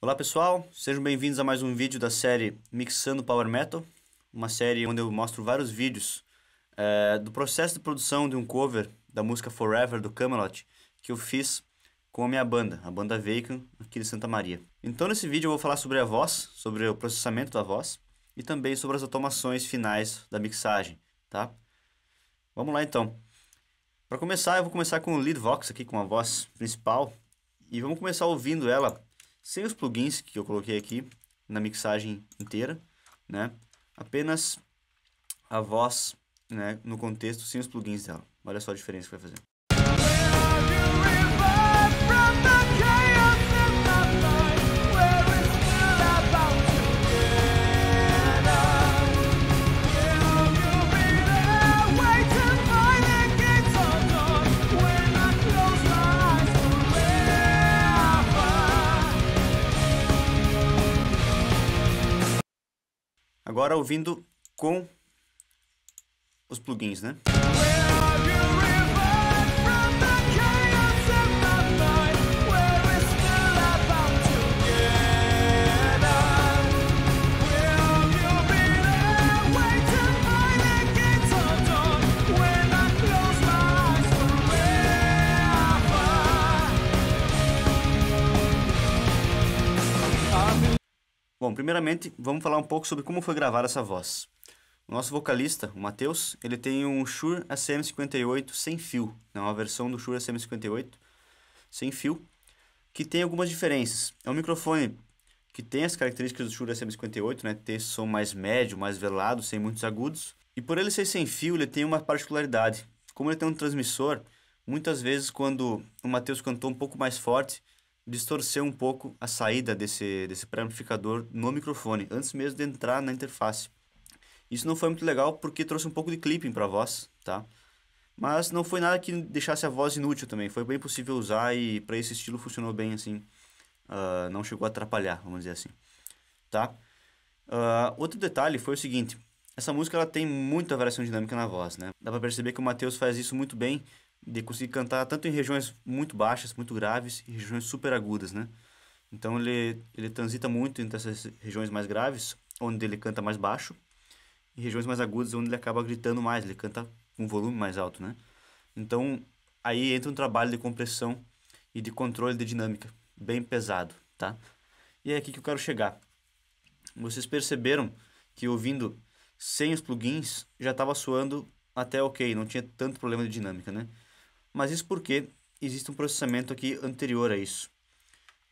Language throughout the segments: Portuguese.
Olá pessoal, sejam bem-vindos a mais um vídeo da série Mixando Power Metal, uma série onde eu mostro vários vídeos do processo de produção de um cover da música Forever do Kamelot que eu fiz com a minha banda, a banda Vacant, aqui de Santa Maria. Então nesse vídeo eu vou falar sobre a voz, sobre o processamento da voz e também sobre as automações finais da mixagem, tá? Vamos lá então. Para começar, eu vou começar com o lead vox aqui, com a voz principal, e vamos começar ouvindo ela sem os plugins que eu coloquei aqui na mixagem inteira, né? Apenas a voz, né, no contexto, sem os plugins dela. Olha só a diferença que vai fazer. Agora ouvindo com os plugins, né? Bom, primeiramente, vamos falar um pouco sobre como foi gravada essa voz. O nosso vocalista, o Matheus, ele tem um Shure SM58 sem fio, né? Uma versão do Shure SM58 sem fio, que tem algumas diferenças. É um microfone que tem as características do Shure SM58, né? Ter esse som mais médio, mais velado, sem muitos agudos. E por ele ser sem fio, ele tem uma particularidade. Como ele tem um transmissor, muitas vezes quando o Matheus cantou um pouco mais forte, distorceu um pouco a saída desse pré-amplificador no microfone, antes mesmo de entrar na interface. Isso não foi muito legal porque trouxe um pouco de clipping para a voz, tá? Mas não foi nada que deixasse a voz inútil também, foi bem possível usar e para esse estilo funcionou bem assim, não chegou a atrapalhar, vamos dizer assim, tá? Outro detalhe foi o seguinte, essa música ela tem muita variação dinâmica na voz, né? Dá para perceber que o Matheus faz isso muito bem, de conseguir cantar tanto em regiões muito baixas, muito graves, e regiões super agudas, né? Então ele transita muito entre essas regiões mais graves, onde ele canta mais baixo, e regiões mais agudas, onde ele acaba gritando mais, ele canta com volume mais alto, né? Então aí entra um trabalho de compressão e de controle de dinâmica, bem pesado, tá? E é aqui que eu quero chegar. Vocês perceberam que ouvindo sem os plugins já estava soando até ok, não tinha tanto problema de dinâmica, né? Mas isso porque existe um processamento aqui anterior a isso,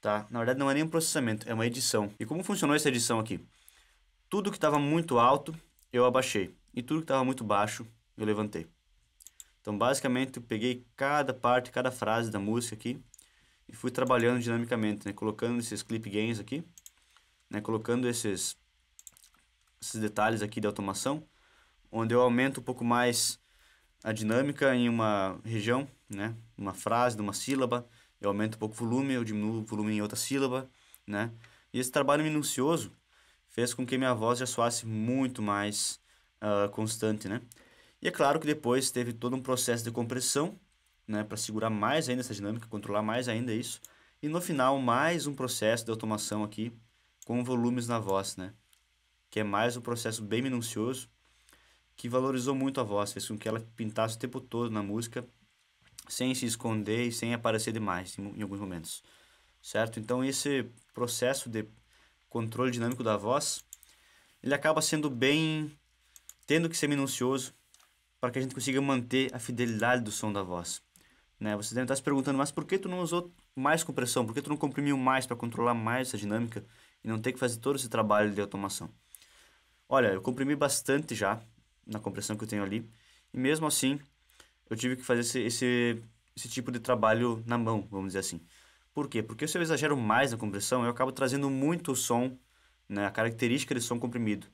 tá? Na verdade não é nem um processamento, é uma edição. E como funcionou essa edição aqui? Tudo que estava muito alto eu abaixei e tudo que estava muito baixo eu levantei. Então basicamente eu peguei cada parte, cada frase da música aqui e fui trabalhando dinamicamente, né? Colocando esses clip gains aqui, né? Colocando esses detalhes aqui de automação, onde eu aumento um pouco mais a dinâmica em uma região, né? Uma frase, de uma sílaba, eu aumento um pouco o volume, eu diminuo o volume em outra sílaba, né? E esse trabalho minucioso fez com que minha voz já soasse muito mais constante, né? E é claro que depois teve todo um processo de compressão, né? Para segurar mais ainda essa dinâmica, controlar mais ainda isso. E no final, mais um processo de automação aqui, com volumes na voz, né? Que é mais um processo bem minucioso, que valorizou muito a voz, fez com que ela pintasse o tempo todo na música, sem se esconder e sem aparecer demais em alguns momentos, certo? Então esse processo de controle dinâmico da voz, ele acaba sendo bem, tendo que ser minucioso, para que a gente consiga manter a fidelidade do som da voz, né? Você deve estar se perguntando, mas por que tu não usou mais compressão? Por que tu não comprimiu mais para controlar mais essa dinâmica e não ter que fazer todo esse trabalho de automação? Olha, eu comprimi bastante já na compressão que eu tenho ali, e mesmo assim eu tive que fazer esse tipo de trabalho na mão, vamos dizer assim. Por quê? Porque se eu exagero mais na compressão, eu acabo trazendo muito som, né, a característica de som comprimido,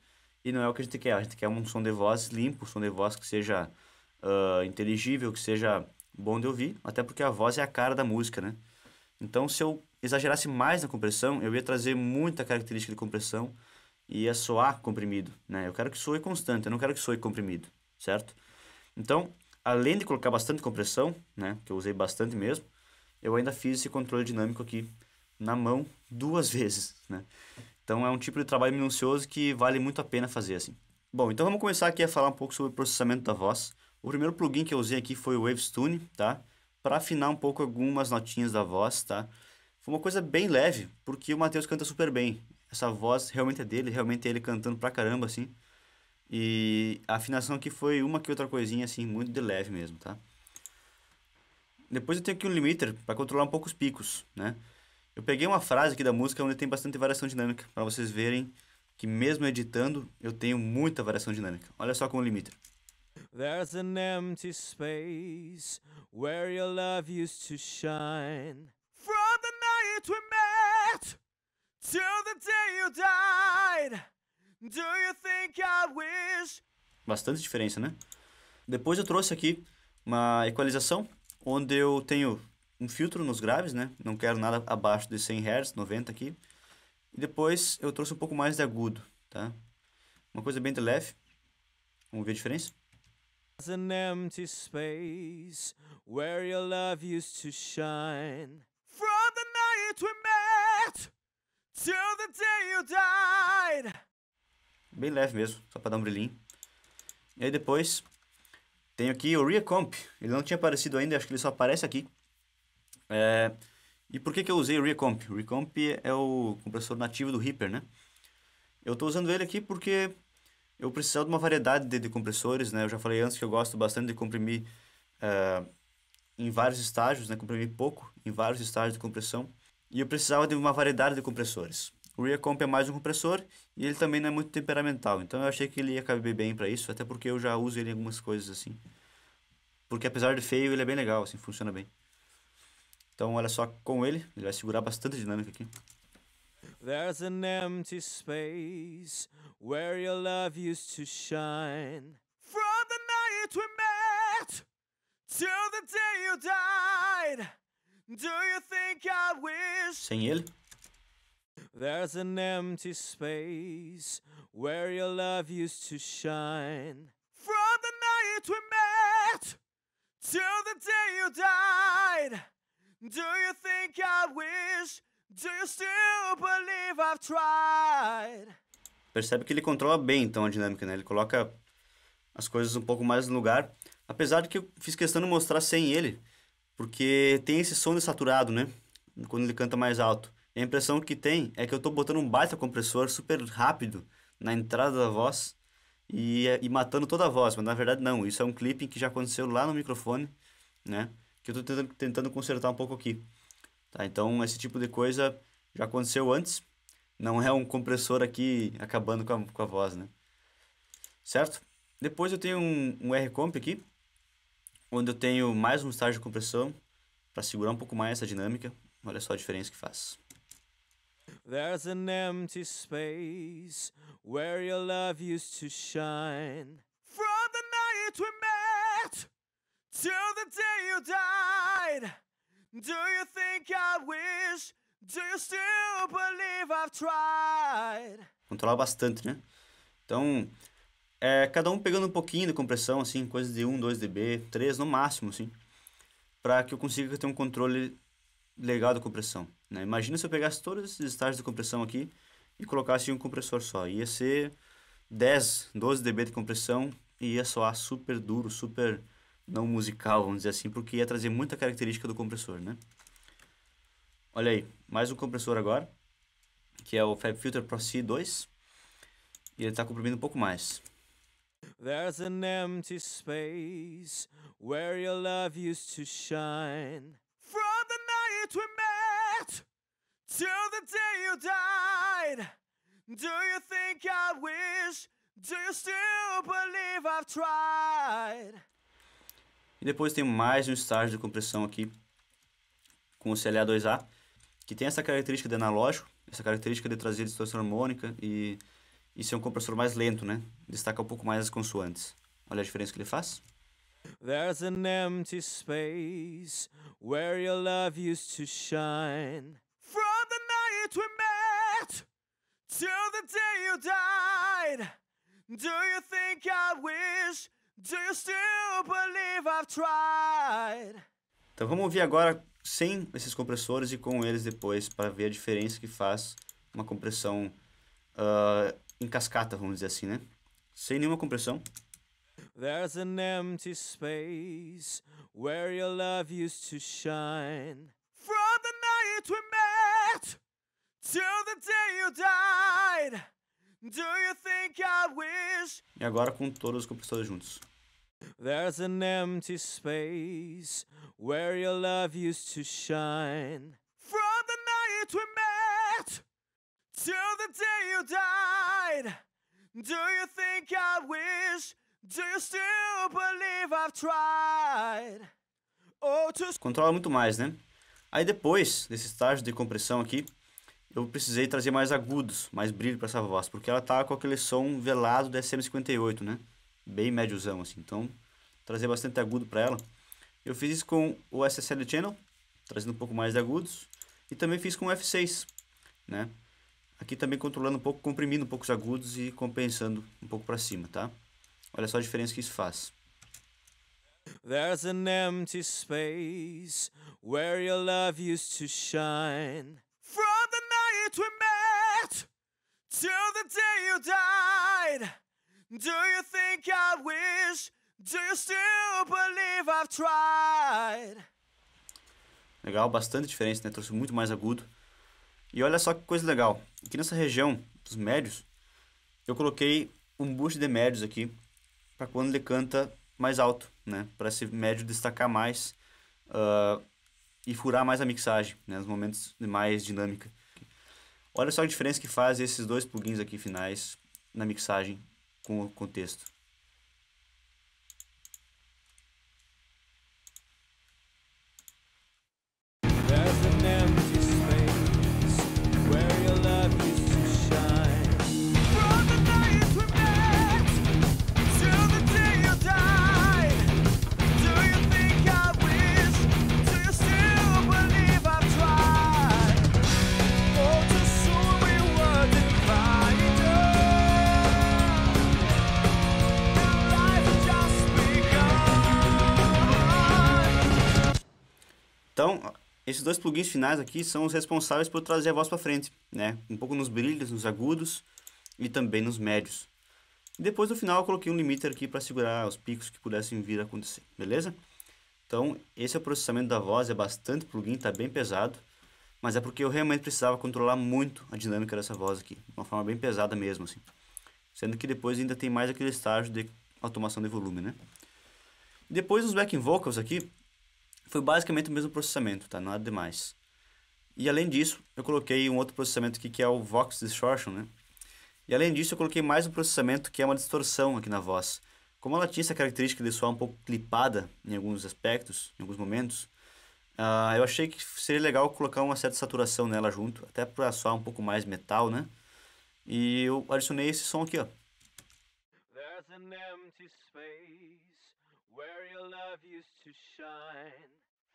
e não é o que a gente quer. A gente quer um som de voz limpo, um som de voz que seja inteligível, que seja bom de ouvir, até porque a voz é a cara da música, né? Então se eu exagerasse mais na compressão, eu ia trazer muita característica de compressão, ia soar comprimido, né? Eu quero que soe constante, eu não quero que soe comprimido, certo? Então, além de colocar bastante compressão, né, que eu usei bastante mesmo, eu ainda fiz esse controle dinâmico aqui na mão 2 vezes, né? Então é um tipo de trabalho minucioso que vale muito a pena fazer, assim. Bom, então vamos começar aqui a falar um pouco sobre o processamento da voz. O primeiro plugin que eu usei aqui foi o Waves Tune, tá? Para afinar um pouco algumas notinhas da voz, tá? Foi uma coisa bem leve, porque o Matheus canta super bem. Essa voz realmente é dele, realmente é ele cantando pra caramba, assim. E a afinação aqui foi uma que outra coisinha, assim, muito de leve mesmo, tá? Depois eu tenho aqui um limiter para controlar um pouco os picos, né? Eu peguei uma frase aqui da música onde tem bastante variação dinâmica, para vocês verem que mesmo editando, eu tenho muita variação dinâmica. Olha só com o limiter. There's an empty space where your love used to shine. From the night we met till the day you died. Do you think I wish? Bastante diferença, né? Depois eu trouxe aqui uma equalização, onde eu tenho um filtro nos graves, né? Não quero nada abaixo de 100 Hz, 90 aqui. E depois eu trouxe um pouco mais de agudo, tá? Uma coisa bem de leve. Vamos ver a diferença? There's an empty space where your love used to shine. From the night we met till the day you died. Bem leve mesmo, só para dar um brilhinho. E aí depois tenho aqui o Recomp. Ele não tinha aparecido ainda, acho que ele só aparece aqui. E por que eu usei o Recomp? O Recomp é o compressor nativo do Reaper, né? Eu estou usando ele aqui porque eu precisava de uma variedade de compressores, né? Eu já falei antes que eu gosto bastante de comprimir em vários estágios, né? Comprimir pouco em vários estágios de compressão. E eu precisava de uma variedade de compressores. O Recomp é mais um compressor e ele também não é muito temperamental. Então eu achei que ele ia caber bem para isso, até porque eu já uso ele em algumas coisas assim. Porque apesar de feio, ele é bem legal, assim, funciona bem. Então olha só com ele vai segurar bastante dinâmica aqui. There's an empty space where your love used to shine. From the night we met till the day you died. Do you think I wish? Sem ele. There's an empty space where your love used to shine. From the night we met till the day you died. Do you think I wish? Do you still believe I've tried? Percebe que ele controla bem então a dinâmica, né? Ele coloca as coisas um pouco mais no lugar. Apesar de que eu fiz questão de mostrar sem ele, porque tem esse som de saturado, né? Quando ele canta mais alto. E a impressão que tem é que eu tô botando um baita compressor super rápido na entrada da voz e matando toda a voz, mas na verdade não. Isso é um clipping que já aconteceu lá no microfone, né? Que eu tô tentando consertar um pouco aqui. Tá, então esse tipo de coisa já aconteceu antes, não é um compressor aqui acabando com a voz, né? Certo? Depois eu tenho um R-Comp aqui, onde eu tenho mais um estágio de compressão para segurar um pouco mais essa dinâmica. Olha só a diferença que faz. There's an empty space where your love used to shine. From the night we met till the day you died. Do you think I wish? Do you still believe I've tried? Controlar bastante, né? Então, cada um pegando um pouquinho de compressão, assim, coisa de 1, 2 dB, 3 no máximo, assim, para que eu consiga ter um controle legal da compressão, né? Imagina se eu pegasse todos esses estágios de compressão aqui e colocasse em um compressor só. Ia ser 10, 12 dB de compressão e ia soar super duro, super não musical, vamos dizer assim, porque ia trazer muita característica do compressor, né? Olha aí, mais um compressor agora, que é o FabFilter Pro C2, e ele está comprimindo um pouco mais. There's an empty space where your love used to shine. From the night we met till the day you died. Do you think I wish? Do you still believe I've tried? E depois tem mais um estágio de compressão aqui com o CLA2A, que tem essa característica de analógico, essa característica de trazer distorção harmônica e ser um compressor mais lento, né? Destaca um pouco mais as consoantes. Olha a diferença que ele faz. There's an empty space where your love used to shine. From the night we met till the day you died. Do you think I wish? Do you still believe I've tried? Então vamos ouvir agora sem esses compressores e com eles depois para ver a diferença que faz uma compressão em cascata, vamos dizer assim, né? Sem nenhuma compressão. There's an empty space where your love used to shine. From the night we met till the day you died. Do you think I wish? E agora com todos os compressores juntos. There's an empty space where your love used to shine. From the night we met till the day you died. Do you think I wish? Do you still believe I've tried? Oh, to... Controla muito mais, né? Aí depois desse estágio de compressão aqui, eu precisei trazer mais agudos, mais brilho para essa voz, porque ela tá com aquele som velado do SM58, né? Bem médiozão, assim. Então, trazer bastante agudo para ela. Eu fiz isso com o SSL Channel, trazendo um pouco mais de agudos, e também fiz com o F6, né? Aqui também controlando um pouco, comprimindo um pouco os agudos e compensando um pouco para cima, tá? Olha só a diferença que isso faz. There's an empty space where your love used to shine. From the night we met till the day you died. Do you think I wish? Do you still believe I've tried? Legal, bastante diferença, né? Trouxe muito mais agudo. E olha só que coisa legal. Aqui nessa região dos médios, eu coloquei um boost de médios aqui, para quando ele canta mais alto, né? Para esse médio destacar mais e furar mais a mixagem, né? Nos momentos de mais dinâmica. Olha só a diferença que faz esses dois plugins aqui finais na mixagem com o contexto. There's an empty space where your love used to shine. From the night we met till the day you died. Do you think I wish? Do you still believe I've tried? Oh, too soon we were divided. Now life has just begun. Então, esses dois plugins finais aqui são os responsáveis por trazer a voz para frente, né? Um pouco nos brilhos, nos agudos e também nos médios. E depois no final eu coloquei um limiter aqui para segurar os picos que pudessem vir a acontecer, beleza? Então, esse é o processamento da voz, é bastante plugin, tá bem pesado, mas é porque eu realmente precisava controlar muito a dinâmica dessa voz aqui, de uma forma bem pesada mesmo, assim. Sendo que depois ainda tem mais aquele estágio de automação de volume, né? Depois os backing vocals aqui, foi basicamente o mesmo processamento, tá? Nada demais. E além disso, eu coloquei um outro processamento aqui que é o Vox Distortion, né? E além disso, eu coloquei mais um processamento que é uma distorção aqui na voz. Como ela tinha essa característica de soar um pouco clipada em alguns aspectos, em alguns momentos, eu achei que seria legal colocar uma certa saturação nela junto, até para soar um pouco mais metal, né? E eu adicionei esse som aqui, ó. There's an empty space where your love used to shine.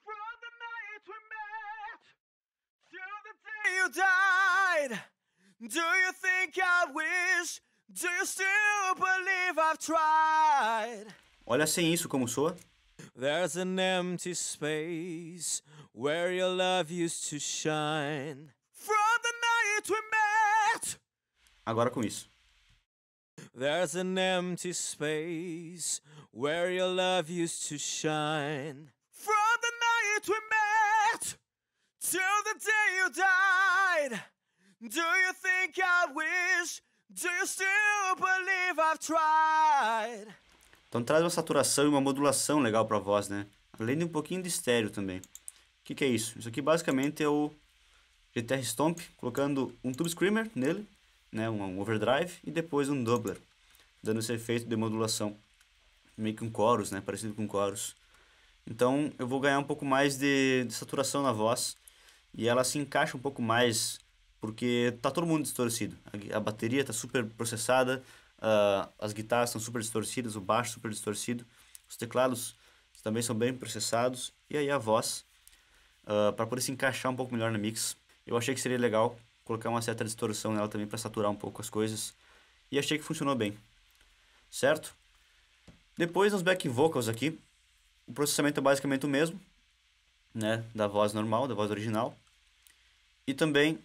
From the night we met till the day you died. Do you think I wish? Do you still believe I've tried? Olha sem isso como soa. There's an empty space where your love used to shine. From the night we met. Agora com isso. There's an empty space where your love used to shine. From the night we met till the day you died. Do you think I wish? Do you still believe I've tried? Então traz uma saturação e uma modulação legal para a voz, né? Além de um pouquinho de estéreo também. O que é isso? Isso aqui basicamente é o GTR Stomp, colocando um Tube Screamer nele, né? Um overdrive e depois um doubler, dando esse efeito de modulação. Meio que um chorus, né? Parecido com chorus. Então eu vou ganhar um pouco mais de saturação na voz e ela se encaixa um pouco mais porque tá todo mundo distorcido. A bateria tá super processada, as guitarras estão super distorcidas, o baixo super distorcido, os teclados também são bem processados e aí a voz, para poder se encaixar um pouco melhor na mix, eu achei que seria legal colocar uma certa distorção nela também para saturar um pouco as coisas e achei que funcionou bem, certo? Depois nos backing vocals aqui, o processamento é basicamente o mesmo, né, da voz normal, da voz original. E também,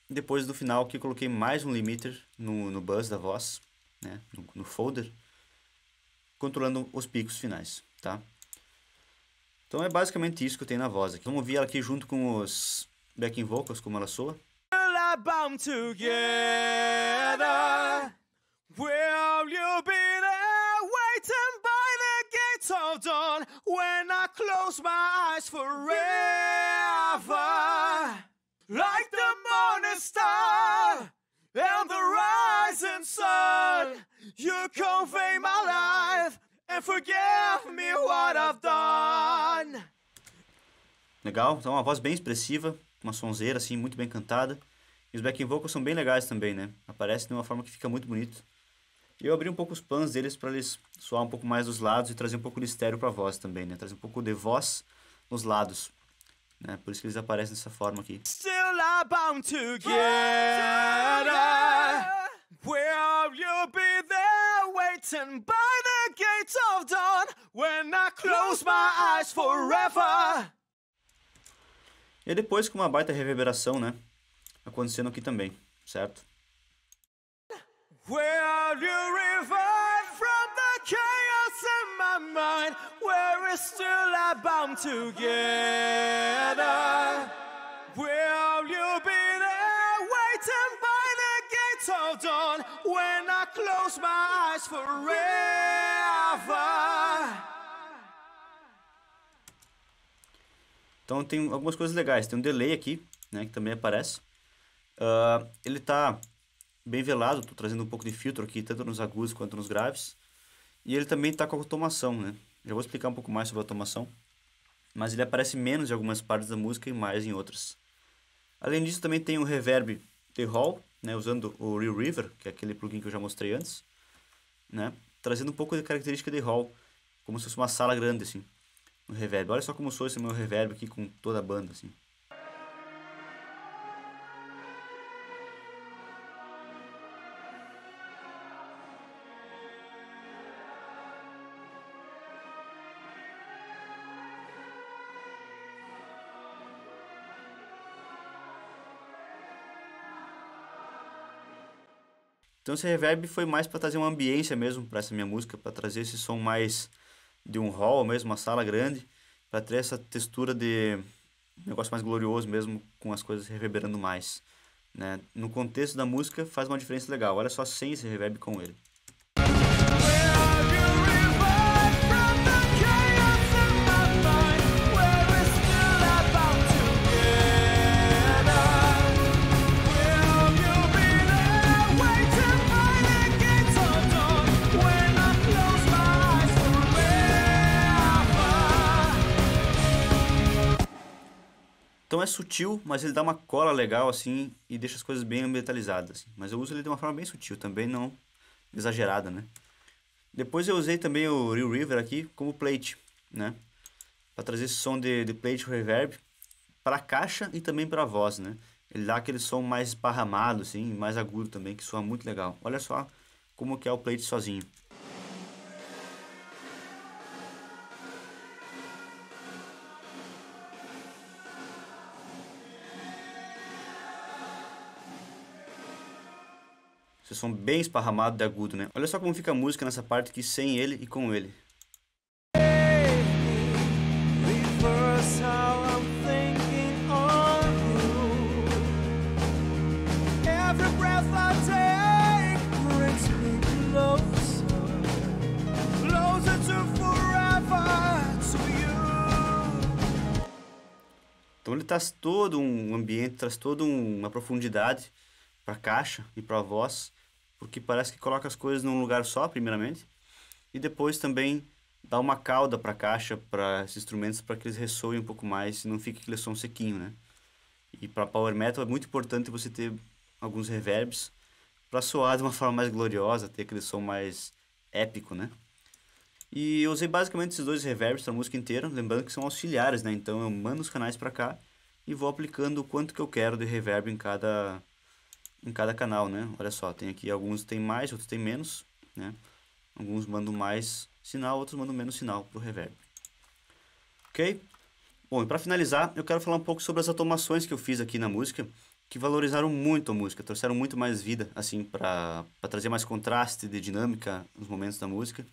depois do final, aqui eu coloquei mais um limiter no buzz da voz, né, no folder, controlando os picos finais, tá? Então é basicamente isso que eu tenho na voz aqui. Vamos ouvir ela aqui junto com os backing vocals, como ela soa. Bound together, will you be there waiting by the gates of dawn when I close my eyes forever? Like the morning star and the rising sun, you convey my life and forgive me what I've done. Legal, então uma voz bem expressiva, uma sonzeira assim, muito bem cantada. E os backing vocals são bem legais também, né? Aparece de uma forma que fica muito bonito. E eu abri um pouco os pans deles para eles soar um pouco mais dos lados e trazer um pouco de estéreo para a voz também, né? Trazer um pouco de voz nos lados, né? Por isso que eles aparecem dessa forma aqui. Still I'm bound together. Will you be there waiting by the gates of dawn when I close my eyes forever? E depois com uma baita reverberação, né? Acontecendo aqui também, certo? Will you revive from the chaos in my mind where we're still bound together? Will you be there waiting by the gates of dawn when I close my eyes forever? Então tem algumas coisas legais. Tem um delay aqui, né? Que também aparece. Ele tá bem velado, tô trazendo um pouco de filtro aqui, tanto nos agudos quanto nos graves. E ele também tá com automação, né? Já vou explicar um pouco mais sobre a automação. Mas ele aparece menos em algumas partes da música e mais em outras. Além disso, também tem o reverb de hall, né? Usando o Real River, que é aquele plugin que eu já mostrei antes, né? Trazendo um pouco de característica de hall, como se fosse uma sala grande, assim, no reverb. Olha só como soa esse meu reverb aqui com toda a banda, assim. Então esse reverb foi mais para trazer uma ambiência mesmo para essa minha música, para trazer esse som mais de um hall mesmo, uma sala grande, para ter essa textura de negócio mais glorioso mesmo, com as coisas reverberando mais, né? No contexto da música faz uma diferença legal. Olha só sem esse reverb com ele. Então é sutil, mas ele dá uma cola legal assim e deixa as coisas bem ambientalizadas, assim. Mas eu uso ele de uma forma bem sutil, também não exagerada, né? Depois eu usei também o Real River aqui como plate, né? Para trazer esse som de plate reverb para a caixa e também para a voz, né? Ele dá aquele som mais esparramado, assim, mais agudo também, que soa muito legal. Olha só como que é o plate sozinho. Esse som bem esparramado de agudo, né? Olha só como fica a música nessa parte aqui sem ele e com ele. Então ele traz todo um ambiente, traz toda uma profundidade para a caixa e para a voz, porque parece que coloca as coisas num lugar só, primeiramente, e depois também dá uma cauda para a caixa, para esses instrumentos, para que eles ressoem um pouco mais e não fique aquele som sequinho, né? E para Power Metal é muito importante você ter alguns reverbs para soar de uma forma mais gloriosa, ter aquele som mais épico, né? E eu usei basicamente esses dois reverbs para a música inteira, lembrando que são auxiliares, né? Então eu mando os canais para cá e vou aplicando o quanto que eu quero de reverb em cada canal, né? Olha só, tem aqui alguns tem mais, outros tem menos, né? Alguns mandam mais sinal, outros mandam menos sinal pro reverb. Ok? Bom, e para finalizar, eu quero falar um pouco sobre as automações que eu fiz aqui na música, que valorizaram muito a música, trouxeram muito mais vida, assim, para trazer mais contraste de dinâmica nos momentos da música.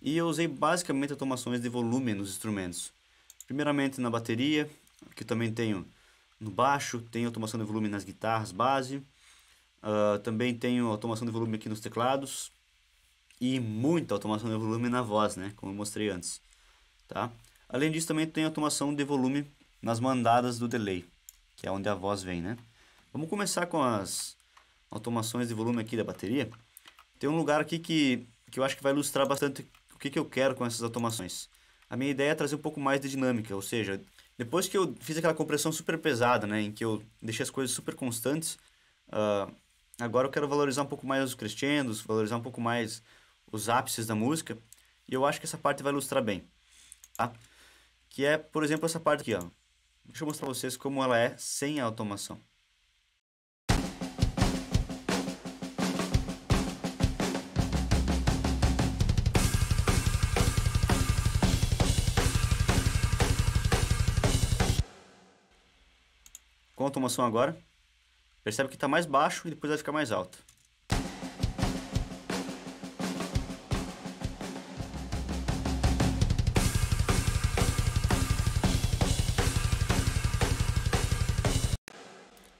E eu usei basicamente automações de volume nos instrumentos. Primeiramente na bateria, que também tenho no baixo, tenho automação de volume nas guitarras base, também tenho automação de volume aqui nos teclados e muita automação de volume na voz, né, como eu mostrei antes, tá? Além disso, também tem automação de volume nas mandadas do delay, que é onde a voz vem, né? Vamos começar com as automações de volume aqui da bateria. Tem um lugar aqui que eu acho que vai ilustrar bastante o que eu quero com essas automações. A minha ideia é trazer um pouco mais de dinâmica, ou seja, depois que eu fiz aquela compressão super pesada, né, em que eu deixei as coisas super constantes, agora eu quero valorizar um pouco mais os crescendos, valorizar um pouco mais os ápices da música, e eu acho que essa parte vai ilustrar bem, tá? Que é, por exemplo, essa parte aqui, ó. Deixa eu mostrar pra vocês como ela é sem a automação. Com a automação agora, percebe que está mais baixo e depois vai ficar mais alto.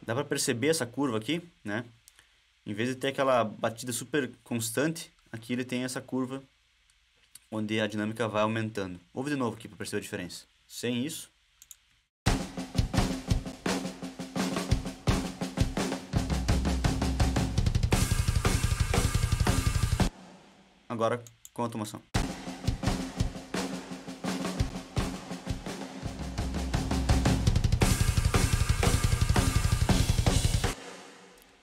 Dá para perceber essa curva aqui, né? Em vez de ter aquela batida super constante, aqui ele tem essa curva onde a dinâmica vai aumentando. Ouve de novo aqui para perceber a diferença. Sem isso. Agora com a automação.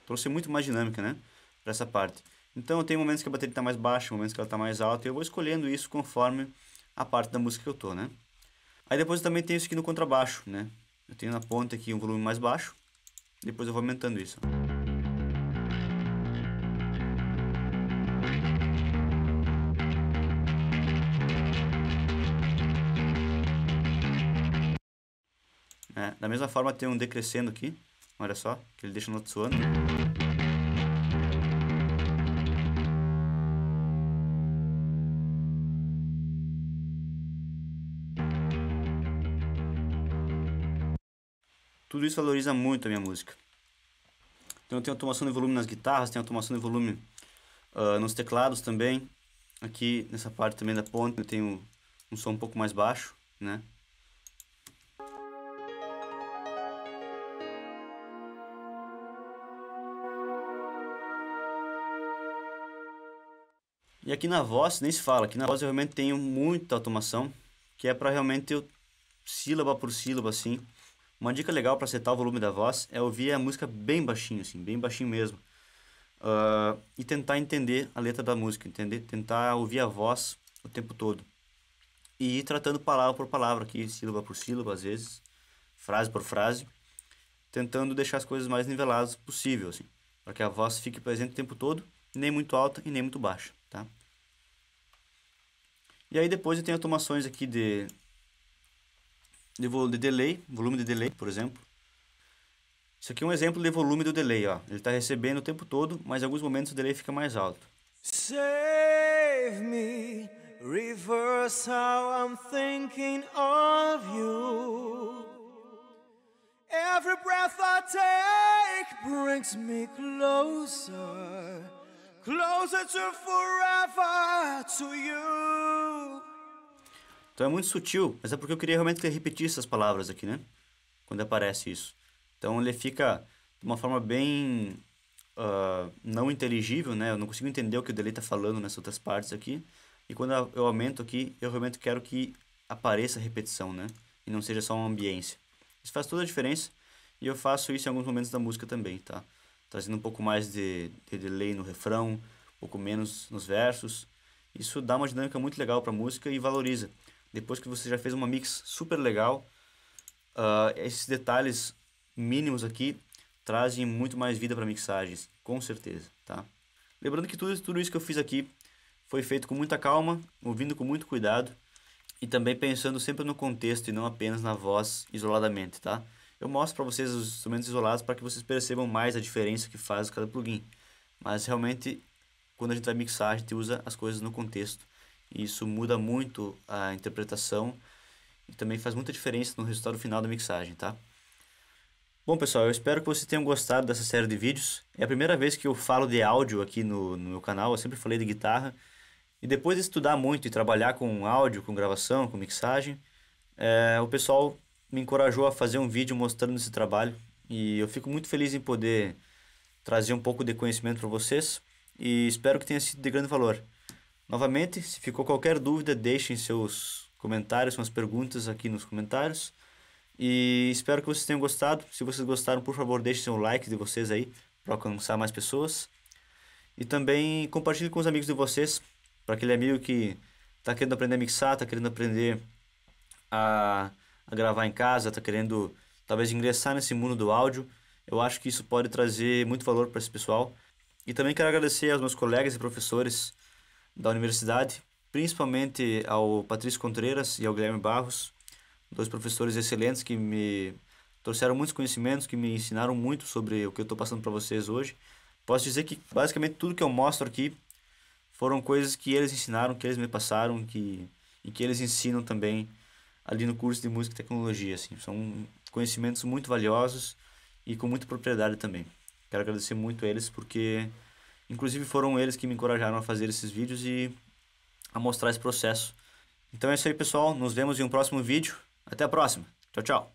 Trouxe muito mais dinâmica, né? Para essa parte. Então eu tenho momentos que a bateria está mais baixa, momentos que ela está mais alta, e eu vou escolhendo isso conforme a parte da música que eu tô, né? Aí depois eu também tenho isso aqui no contrabaixo, né? Eu tenho na ponta aqui um volume mais baixo, depois eu vou aumentando isso. Da mesma forma tem um decrescendo aqui, olha só, que ele deixa o noto soando. Tudo isso valoriza muito a minha música. Então eu tenho automação de volume nas guitarras, tenho automação de volume nos teclados também. Aqui nessa parte também da ponta eu tenho um som um pouco mais baixo, né? E aqui na voz, nem se fala, aqui na voz eu realmente tenho muita automação, que é para realmente eu, sílaba por sílaba, assim. Uma dica legal para setar o volume da voz é ouvir a música bem baixinho, assim, bem baixinho mesmo. E tentar entender a letra da música, tentar ouvir a voz o tempo todo. E ir tratando palavra por palavra aqui, sílaba por sílaba, às vezes, frase por frase, tentando deixar as coisas mais niveladas possível, assim, para que a voz fique presente o tempo todo, nem muito alta e nem muito baixa, tá? E aí depois eu tenho automações aqui de delay, volume de delay, por exemplo. Isso aqui é um exemplo de volume do delay, ó. Ele está recebendo o tempo todo, mas em alguns momentos o delay fica mais alto. Save me, reverse how I'm thinking of you. Every breath I take brings me closer, closer to forever, to you. Então é muito sutil, mas é porque eu queria realmente repetir essas palavras aqui, né? Quando aparece isso. Então ele fica de uma forma bem não inteligível, né? Eu não consigo entender o que o delay está falando nessas outras partes aqui. E quando eu aumento aqui, eu realmente quero que apareça a repetição, né? E não seja só uma ambiência. Isso faz toda a diferença. E eu faço isso em alguns momentos da música também, tá? Trazendo um pouco mais de delay no refrão, um pouco menos nos versos. Isso dá uma dinâmica muito legal para a música e valoriza. Depois que você já fez uma mix super legal, esses detalhes mínimos aqui trazem muito mais vida para mixagens, com certeza, tá? Lembrando que tudo isso que eu fiz aqui foi feito com muita calma, ouvindo com muito cuidado e também pensando sempre no contexto e não apenas na voz isoladamente, tá? Eu mostro para vocês os instrumentos isolados para que vocês percebam mais a diferença que faz cada plugin. Mas realmente, quando a gente vai mixar, a gente usa as coisas no contexto. E isso muda muito a interpretação e também faz muita diferença no resultado final da mixagem, tá? Bom, pessoal, eu espero que vocês tenham gostado dessa série de vídeos. É a primeira vez que eu falo de áudio aqui no meu canal, eu sempre falei de guitarra. E depois de estudar muito e trabalhar com áudio, com gravação, com mixagem, o pessoal me encorajou a fazer um vídeo mostrando esse trabalho. E eu fico muito feliz em poder trazer um pouco de conhecimento para vocês e espero que tenha sido de grande valor. Novamente, se ficou qualquer dúvida, deixem seus comentários, suas perguntas aqui nos comentários. E espero que vocês tenham gostado. Se vocês gostaram, por favor, deixem o like de vocês aí para alcançar mais pessoas. E também compartilhe com os amigos de vocês, para aquele amigo que está querendo aprender a mixar, está querendo aprender a gravar em casa, está querendo talvez ingressar nesse mundo do áudio. Eu acho que isso pode trazer muito valor para esse pessoal. E também quero agradecer aos meus colegas e professores da universidade, principalmente ao Patrício Contreras e ao Guilherme Barros, dois professores excelentes que me trouxeram muitos conhecimentos, que me ensinaram muito sobre o que eu estou passando para vocês hoje. Posso dizer que basicamente tudo que eu mostro aqui foram coisas que eles ensinaram, que eles me passaram, e que eles ensinam também ali no curso de Música e Tecnologia. Assim. São conhecimentos muito valiosos e com muita propriedade também. Quero agradecer muito a eles porque, inclusive, foram eles que me encorajaram a fazer esses vídeos e a mostrar esse processo. Então é isso aí, pessoal. Nos vemos em um próximo vídeo. Até a próxima. Tchau, tchau.